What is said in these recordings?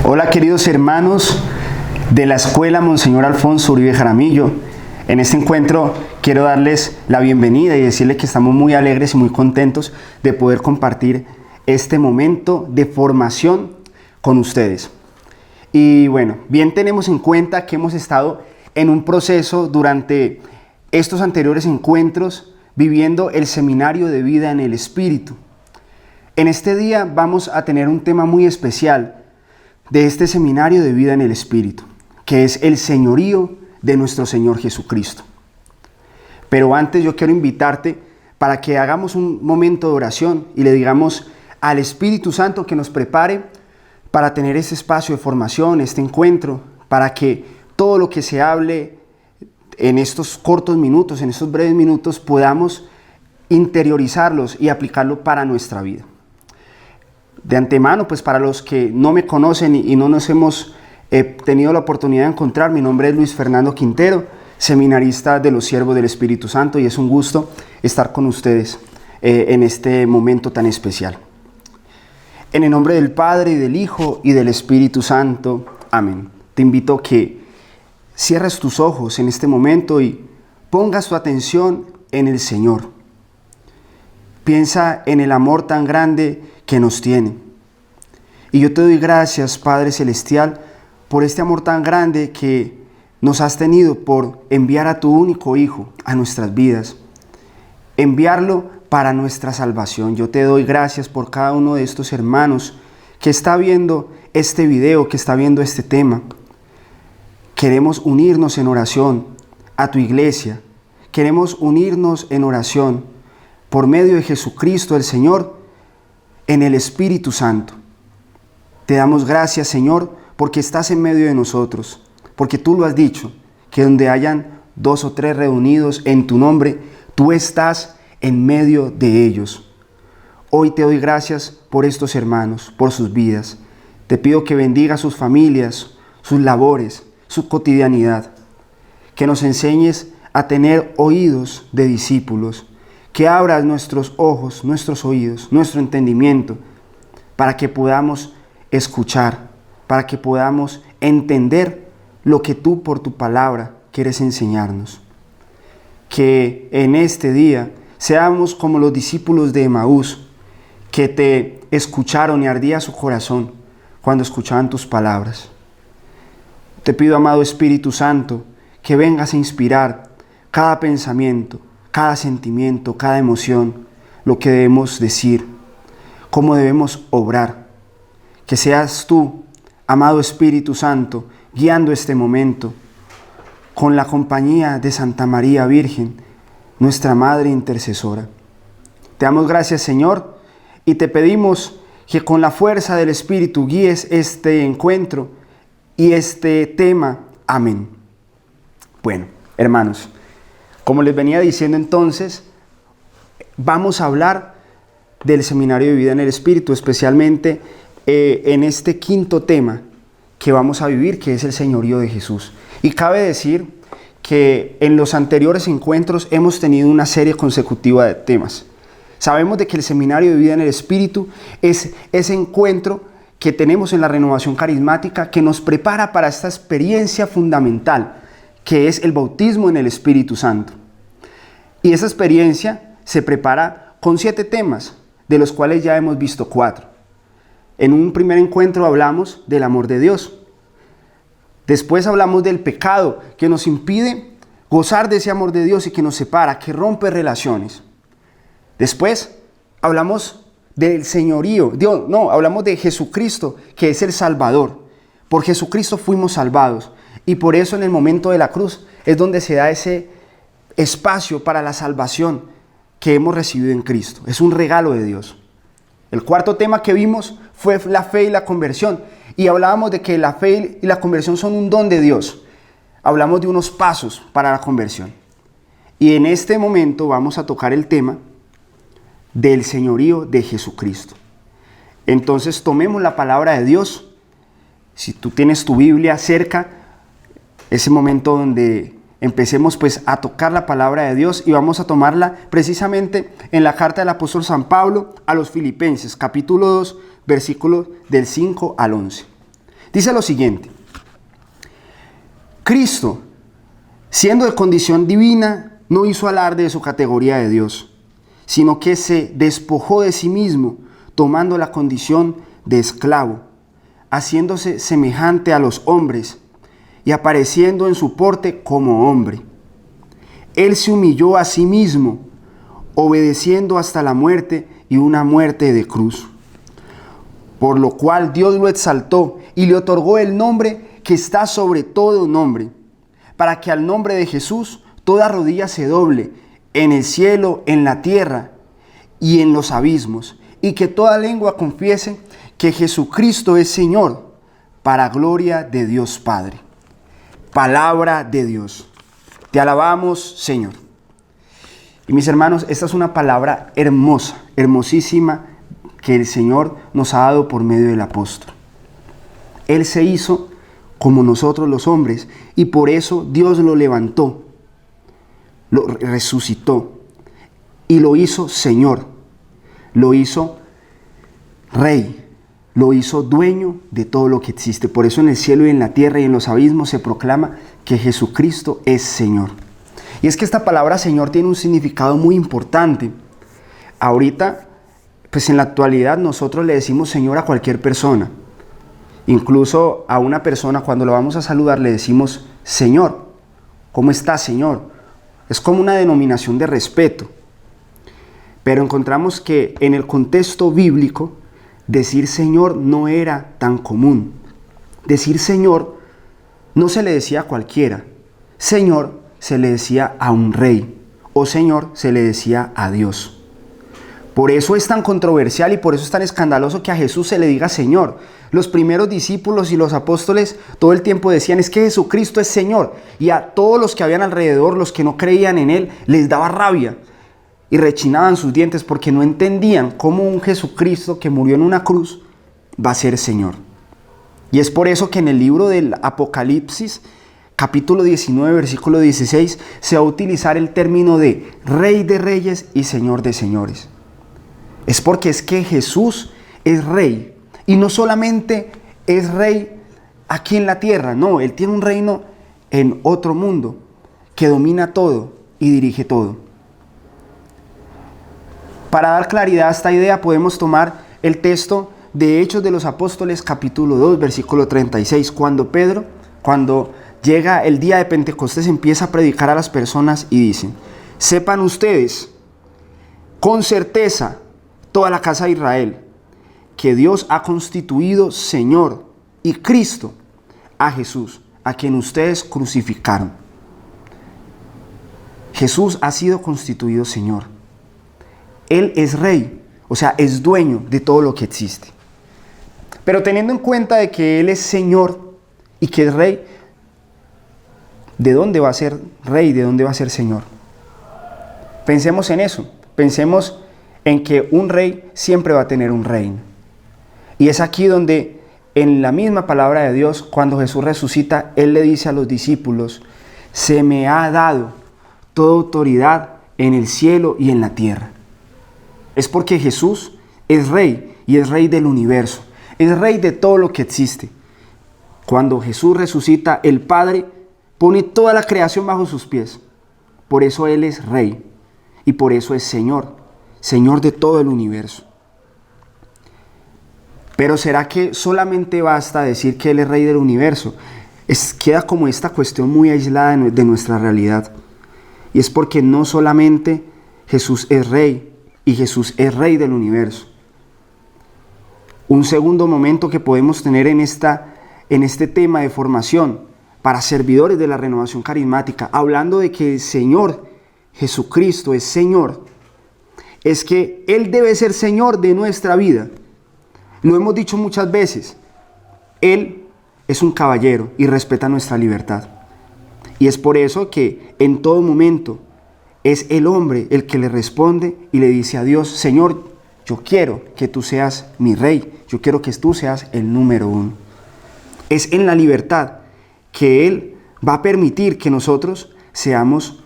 Hola queridos hermanos de la Escuela Monseñor Alfonso Uribe Jaramillo. En este encuentro quiero darles la bienvenida y decirles que estamos muy alegres y muy contentos de poder compartir este momento de formación con ustedes. Y bueno, bien tenemos en cuenta que hemos estado en un proceso durante estos anteriores encuentros viviendo el seminario de vida en el Espíritu. En este día vamos a tener un tema muy especial de este seminario de vida en el Espíritu, que es el señorío de nuestro Señor Jesucristo. Pero antes yo quiero invitarte para que hagamos un momento de oración y le digamos al Espíritu Santo que nos prepare para tener este espacio de formación, este encuentro, para que todo lo que se hable en estos cortos minutos, en estos breves minutos, podamos interiorizarlos y aplicarlo para nuestra vida. De antemano, pues para los que no me conocen y no nos hemos tenido la oportunidad de encontrar, mi nombre es Luis Fernando Quintero, seminarista de los Siervos del Espíritu Santo, y es un gusto estar con ustedes en este momento tan especial. En el nombre del Padre, y del Hijo, y del Espíritu Santo. Amén. Te invito a que cierres tus ojos en este momento y pongas tu atención en el Señor. Piensa en el amor tan grande que nos tiene. Y yo te doy gracias, Padre Celestial, por este amor tan grande que nos has tenido, por enviar a tu único Hijo a nuestras vidas, enviarlo para nuestra salvación. Yo te doy gracias por cada uno de estos hermanos que está viendo este video, que está viendo este tema. Queremos unirnos en oración a tu iglesia. Queremos unirnos en oración por medio de Jesucristo el Señor, en el Espíritu Santo. Te damos gracias, Señor, porque estás en medio de nosotros, porque tú lo has dicho, que donde hayan 2 o 3 reunidos en tu nombre, tú estás en medio de ellos. Hoy te doy gracias por estos hermanos, por sus vidas. Te pido que bendiga sus familias, sus labores, su cotidianidad, que nos enseñes a tener oídos de discípulos, que abras nuestros ojos, nuestros oídos, nuestro entendimiento, para que podamos escuchar, para que podamos entender lo que tú por tu palabra quieres enseñarnos. Que en este día seamos como los discípulos de Emaús, que te escucharon y ardía su corazón cuando escuchaban tus palabras. Te pido, amado Espíritu Santo, que vengas a inspirar cada pensamiento, cada sentimiento, cada emoción, lo que debemos decir, cómo debemos obrar. Que seas tú, amado Espíritu Santo, guiando este momento, con la compañía de Santa María Virgen, nuestra Madre Intercesora. Te damos gracias, Señor, y te pedimos que con la fuerza del Espíritu guíes este encuentro y este tema. Amén. Bueno, hermanos, como les venía diciendo entonces, vamos a hablar del seminario de vida en el Espíritu, especialmente en este quinto tema que vamos a vivir, que es el señorío de Jesús. Y cabe decir que en los anteriores encuentros hemos tenido una serie consecutiva de temas. Sabemos de que el seminario de vida en el Espíritu es ese encuentro que tenemos en la renovación carismática que nos prepara para esta experiencia fundamental, que es el bautismo en el Espíritu Santo. Y esa experiencia se prepara con 7 temas, de los cuales ya hemos visto 4. En un primer encuentro hablamos del amor de Dios. Después hablamos del pecado que nos impide gozar de ese amor de Dios y que nos separa, que rompe relaciones. Después hablamos del señorío, hablamos de Jesucristo, que es el Salvador. Por Jesucristo fuimos salvados. Y por eso en el momento de la cruz es donde se da ese espacio para la salvación que hemos recibido en Cristo. Es un regalo de Dios. El cuarto tema que vimos fue la fe y la conversión. Y hablábamos de que la fe y la conversión son un don de Dios. Hablamos de unos pasos para la conversión. Y en este momento vamos a tocar el tema del señorío de Jesucristo. Entonces tomemos la palabra de Dios. Si tú tienes tu Biblia cerca, ese momento donde empecemos pues a tocar la palabra de Dios, y vamos a tomarla precisamente en la carta del apóstol San Pablo a los Filipenses, capítulo 2, versículos del 5 al 11. Dice lo siguiente: Cristo, siendo de condición divina, no hizo alarde de su categoría de Dios, sino que se despojó de sí mismo, tomando la condición de esclavo, haciéndose semejante a los hombres y apareciendo en su porte como hombre. Él se humilló a sí mismo, obedeciendo hasta la muerte y una muerte de cruz. Por lo cual Dios lo exaltó y le otorgó el nombre que está sobre todo nombre, para que al nombre de Jesús toda rodilla se doble, en el cielo, en la tierra y en los abismos, y que toda lengua confiese que Jesucristo es Señor, para gloria de Dios Padre. Palabra de Dios. Te alabamos, Señor. Y mis hermanos, esta es una palabra hermosa, hermosísima, que el Señor nos ha dado por medio del apóstol. Él se hizo como nosotros los hombres, y por eso Dios lo levantó, lo resucitó, y lo hizo Señor, lo hizo Rey, lo hizo dueño de todo lo que existe. Por eso en el cielo y en la tierra y en los abismos se proclama que Jesucristo es Señor. Y es que esta palabra Señor tiene un significado muy importante. Ahorita, pues en la actualidad nosotros le decimos Señor a cualquier persona. Incluso a una persona cuando lo vamos a saludar le decimos Señor. ¿Cómo está, Señor? Es como una denominación de respeto. Pero encontramos que en el contexto bíblico decir Señor no era tan común. Decir Señor no se le decía a cualquiera. Señor se le decía a un rey, o Señor se le decía a Dios. Por eso es tan controversial y por eso es tan escandaloso que a Jesús se le diga Señor. Los primeros discípulos y los apóstoles todo el tiempo decían, es que Jesucristo es Señor. Y a todos los que habían alrededor, los que no creían en Él, les daba rabia y rechinaban sus dientes porque no entendían cómo un Jesucristo que murió en una cruz va a ser Señor. Y es por eso que en el libro del Apocalipsis, capítulo 19, versículo 16, se va a utilizar el término de Rey de Reyes y Señor de Señores. Es porque es que Jesús es Rey. Y no solamente es Rey aquí en la tierra, no, Él tiene un reino en otro mundo que domina todo y dirige todo. Para dar claridad a esta idea podemos tomar el texto de Hechos de los Apóstoles, capítulo 2, versículo 36, cuando Pedro, cuando llega el día de Pentecostés, empieza a predicar a las personas y dice, sepan ustedes con certeza, toda la casa de Israel, que Dios ha constituido Señor y Cristo a Jesús, a quien ustedes crucificaron. Jesús ha sido constituido Señor. Él es Rey, o sea, es dueño de todo lo que existe. Pero teniendo en cuenta de que Él es Señor y que es Rey, ¿de dónde va a ser Rey? ¿De dónde va a ser Señor? Pensemos en eso. Pensemos en que un rey siempre va a tener un reino. Y es aquí donde, en la misma palabra de Dios, cuando Jesús resucita, Él le dice a los discípulos, se me ha dado toda autoridad en el cielo y en la tierra. Es porque Jesús es Rey y es Rey del universo. Es Rey de todo lo que existe. Cuando Jesús resucita, el Padre pone toda la creación bajo sus pies. Por eso Él es Rey y por eso es Señor, Señor de todo el universo. Pero ¿será que solamente basta decir que Él es Rey del universo? Queda como esta cuestión muy aislada de nuestra realidad. Y es porque no solamente Jesús es Rey y Jesús es Rey del universo. Un segundo momento que podemos tener en este tema de formación para servidores de la renovación carismática, hablando de que el Señor Jesucristo es Señor, es que Él debe ser Señor de nuestra vida. Lo hemos dicho muchas veces, Él es un caballero y respeta nuestra libertad. Y es por eso que en todo momento es el hombre el que le responde y le dice a Dios, Señor, yo quiero que tú seas mi Rey, yo quiero que tú seas el número uno. Es en la libertad que Él va a permitir que nosotros seamos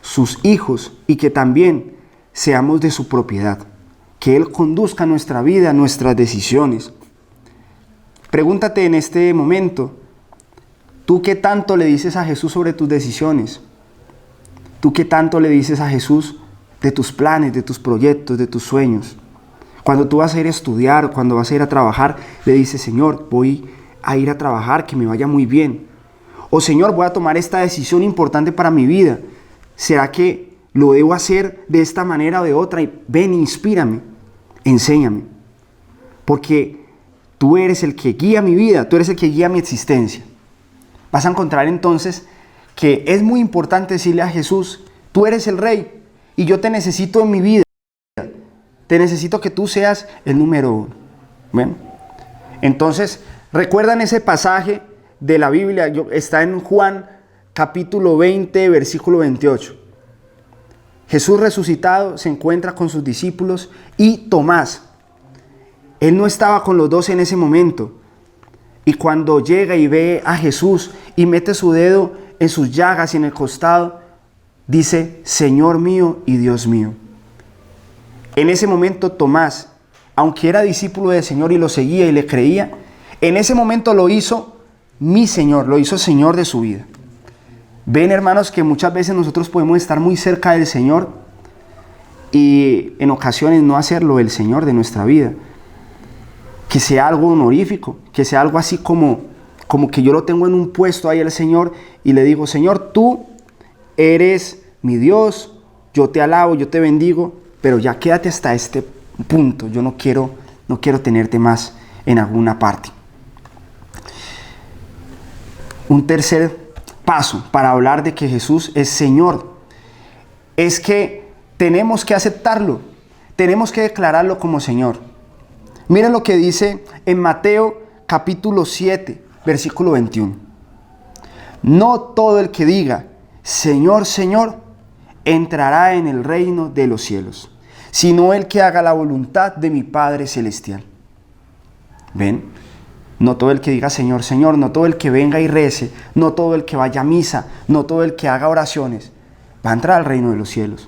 sus hijos y que también seamos de su propiedad, que Él conduzca nuestra vida, nuestras decisiones. Pregúntate en este momento, ¿tú qué tanto le dices a Jesús sobre tus decisiones? ¿Tú qué tanto le dices a Jesús de tus planes, de tus proyectos, de tus sueños? Cuando tú vas a ir a estudiar o cuando vas a ir a trabajar, le dices, Señor, voy a ir a trabajar, que me vaya muy bien. O Señor, voy a tomar esta decisión importante para mi vida. ¿Será que lo debo hacer de esta manera o de otra? Y ven, inspírame, enséñame. Porque tú eres el que guía mi vida, tú eres el que guía mi existencia. Vas a encontrar entonces que es muy importante decirle a Jesús, tú eres el Rey y yo te necesito en mi vida. Te necesito que tú seas el número uno. Bueno, entonces, ¿recuerdan ese pasaje de la Biblia? Está en Juan capítulo 20, versículo 28. Jesús resucitado se encuentra con sus discípulos y Tomás. Él no estaba con los 12 en ese momento. Y cuando llega y ve a Jesús y mete su dedo en sus llagas y en el costado, dice, Señor mío y Dios mío. En ese momento Tomás, aunque era discípulo del Señor y lo seguía y le creía, en ese momento lo hizo mi Señor, lo hizo Señor de su vida. Ven, hermanos, que muchas veces nosotros podemos estar muy cerca del Señor y en ocasiones no hacerlo el Señor de nuestra vida. Que sea algo honorífico, que sea algo así como que yo lo tengo en un puesto ahí al Señor y le digo, Señor, tú eres mi Dios, yo te alabo, yo te bendigo, pero ya quédate hasta este punto, yo no quiero tenerte más en alguna parte. Un tercer paso para hablar de que Jesús es Señor es que tenemos que aceptarlo, tenemos que declararlo como Señor. Miren lo que dice en Mateo capítulo 7, versículo 21. No todo el que diga, Señor, Señor, entrará en el reino de los cielos, sino el que haga la voluntad de mi Padre Celestial. ¿Ven? No todo el que diga Señor, Señor, no todo el que venga y rece, no todo el que vaya a misa, no todo el que haga oraciones, va a entrar al reino de los cielos.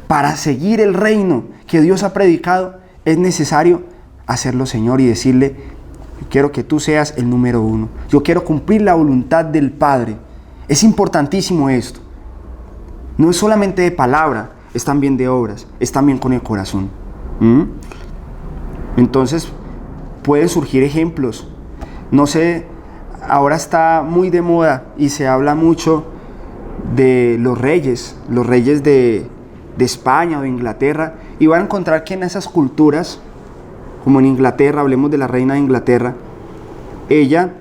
Para seguir el reino que Dios ha predicado, es necesario hacerlo Señor y decirle, quiero que tú seas el número uno. Yo quiero cumplir la voluntad del Padre. Es importantísimo esto. No es solamente de palabra, es también de obras, es también con el corazón. Entonces, pueden surgir ejemplos. No sé, ahora está muy de moda y se habla mucho de los reyes de España o de Inglaterra, y van a encontrar que en esas culturas, como en Inglaterra, hablemos de la reina de Inglaterra, ella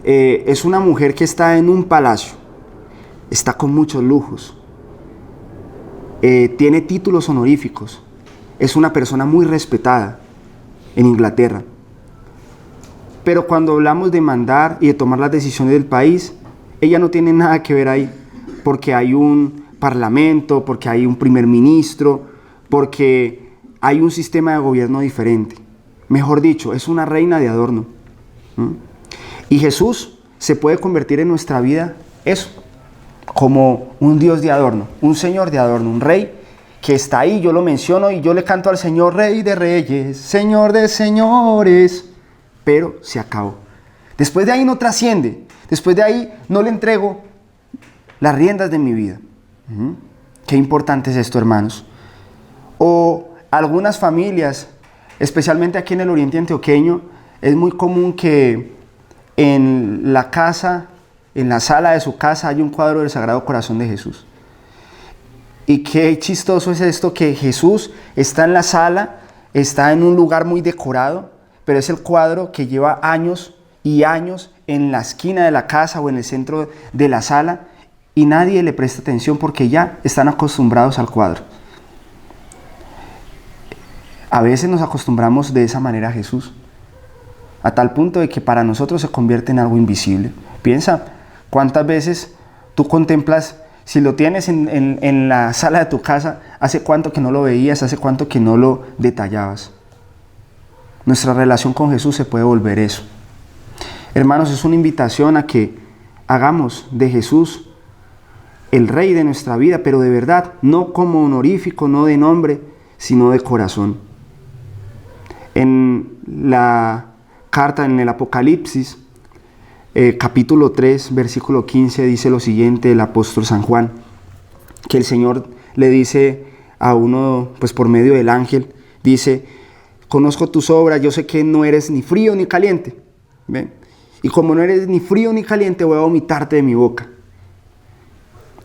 es una mujer que está en un palacio, está con muchos lujos, tiene títulos honoríficos, es una persona muy respetada en Inglaterra. Pero cuando hablamos de mandar y de tomar las decisiones del país, ella no tiene nada que ver ahí, porque hay un parlamento, porque hay un primer ministro, porque hay un sistema de gobierno diferente. Mejor dicho, es una reina de adorno. Y Jesús se puede convertir en nuestra vida eso, como un Dios de adorno, un Señor de adorno, un Rey que está ahí, yo lo menciono y yo le canto al Señor, Rey de reyes, Señor de señores, pero se acabó. Después de ahí no trasciende, después de ahí no le entrego las riendas de mi vida. Qué importante es esto, hermanos. O algunas familias, especialmente aquí en el Oriente Antioqueño, es muy común que en la casa, en la sala de su casa, hay un cuadro del Sagrado Corazón de Jesús. Y qué chistoso es esto, que Jesús está en la sala, está en un lugar muy decorado, pero es el cuadro que lleva años y años en la esquina de la casa o en el centro de la sala, y nadie le presta atención porque ya están acostumbrados al cuadro. A veces nos acostumbramos de esa manera a Jesús, a tal punto de que para nosotros se convierte en algo invisible. Piensa, ¿cuántas veces tú contemplas, si lo tienes en la sala de tu casa, hace cuánto que no lo veías, hace cuánto que no lo detallabas? Nuestra relación con Jesús se puede volver eso. Hermanos, es una invitación a que hagamos de Jesús el Rey de nuestra vida, pero de verdad, no como honorífico, no de nombre, sino de corazón. En la carta en el Apocalipsis, capítulo 3, versículo 15, dice lo siguiente el apóstol San Juan, que el Señor le dice a uno, pues por medio del ángel, dice: conozco tus obras, yo sé que no eres ni frío ni caliente. ¿Ven? Y como no eres ni frío ni caliente, voy a vomitarte de mi boca.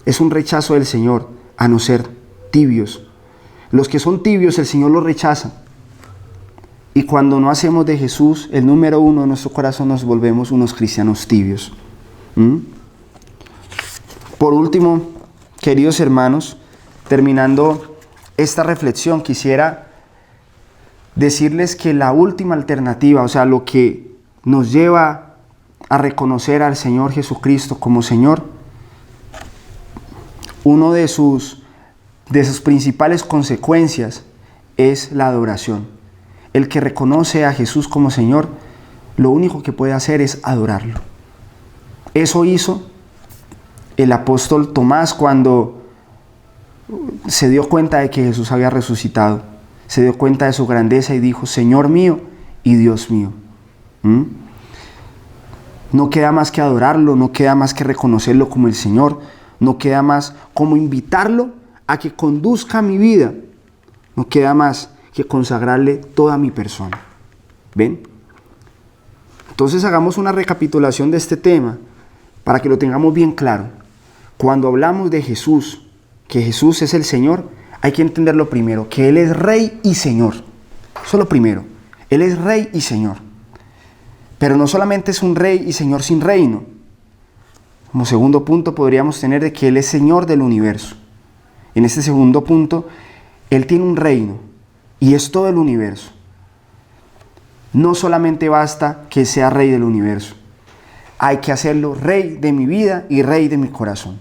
Es un rechazo del Señor a no ser tibios. Los que son tibios, el Señor los rechaza. Y cuando no hacemos de Jesús el número uno de nuestro corazón, nos volvemos unos cristianos tibios. Por último, queridos hermanos, terminando esta reflexión, quisiera decirles que la última alternativa, o sea, lo que nos lleva a reconocer al Señor Jesucristo como Señor, uno de sus principales consecuencias es la adoración. El que reconoce a Jesús como Señor, lo único que puede hacer es adorarlo. Eso hizo el apóstol Tomás cuando se dio cuenta de que Jesús había resucitado. Se dio cuenta de su grandeza y dijo: Señor mío y Dios mío. No queda más que adorarlo, no queda más que reconocerlo como el Señor, no queda más como invitarlo a que conduzca mi vida, no queda más que consagrarle toda mi persona. ¿Ven? Entonces hagamos una recapitulación de este tema para que lo tengamos bien claro. Cuando hablamos de Jesús, que Jesús es el Señor, hay que entender lo primero, que Él es Rey y Señor. Eso es lo primero. Él es Rey y Señor. Pero no solamente es un Rey y Señor sin reino. Como segundo punto podríamos tener de que Él es Señor del universo. En este segundo punto, Él tiene un reino y es todo el universo. No solamente basta que sea Rey del universo. Hay que hacerlo Rey de mi vida y Rey de mi corazón.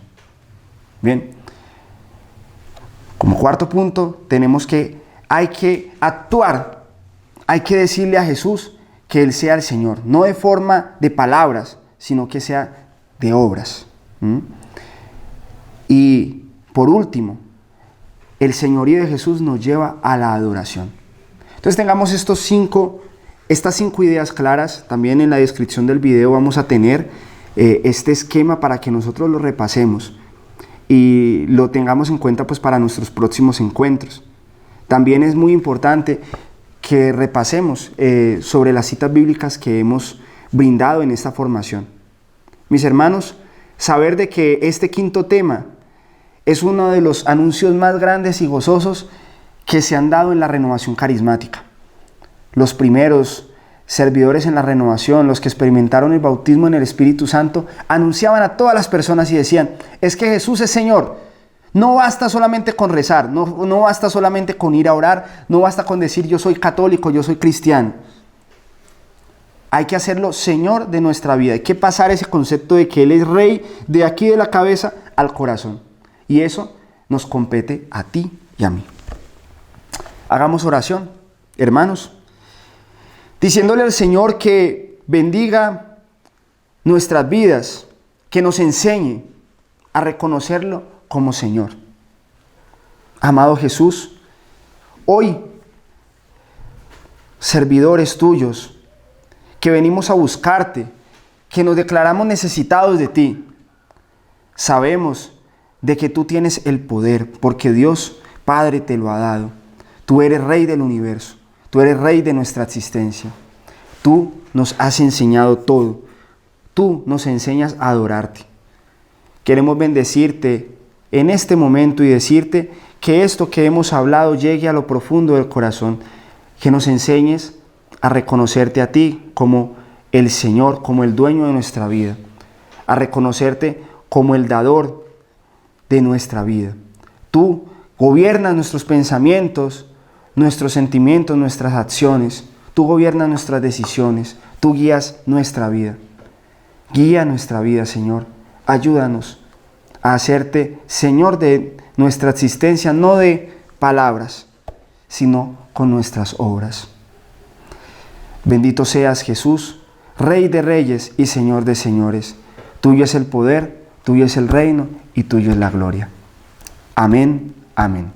Bien. Como cuarto punto, hay que actuar, hay que decirle a Jesús que Él sea el Señor, no de forma de palabras, sino que sea de obras. Y por último, el señorío de Jesús nos lleva a la adoración. Entonces tengamos estas cinco ideas claras. También en la descripción del video vamos a tener este esquema para que nosotros lo repasemos y lo tengamos en cuenta pues para nuestros próximos encuentros. También es muy importante que repasemos sobre las citas bíblicas que hemos brindado en esta formación. Mis hermanos, saber de que este quinto tema es uno de los anuncios más grandes y gozosos que se han dado en la renovación carismática. Los primeros servidores en la renovación, los que experimentaron el bautismo en el Espíritu Santo, anunciaban a todas las personas y decían: es que Jesús es Señor. No basta solamente con rezar, no basta solamente con ir a orar, no basta con decir yo soy católico, yo soy cristiano. Hay que hacerlo Señor de nuestra vida. Hay que pasar ese concepto de que Él es Rey de aquí de la cabeza al corazón. Y eso nos compete a ti y a mí. Hagamos oración, hermanos, diciéndole al Señor que bendiga nuestras vidas, que nos enseñe a reconocerlo como Señor. Amado Jesús, hoy, servidores tuyos, que venimos a buscarte, que nos declaramos necesitados de ti, sabemos de que tú tienes el poder, porque Dios Padre te lo ha dado. Tú eres Rey del universo, tú eres Rey de nuestra existencia. Tú nos has enseñado todo, tú nos enseñas a adorarte. Queremos bendecirte en este momento y decirte que esto que hemos hablado llegue a lo profundo del corazón, que nos enseñes a reconocerte a ti como el Señor, como el dueño de nuestra vida, a reconocerte como el dador de nuestra vida. Tú gobiernas nuestros pensamientos, nuestros sentimientos, nuestras acciones. Tú gobiernas nuestras decisiones. Tú guías nuestra vida. Guía nuestra vida, Señor. Ayúdanos a hacerte Señor de nuestra existencia, no de palabras, sino con nuestras obras. Bendito seas, Jesús, Rey de reyes y Señor de señores. Tuyo es el poder, tuyo es el reino y tuyo es la gloria. Amén, amén.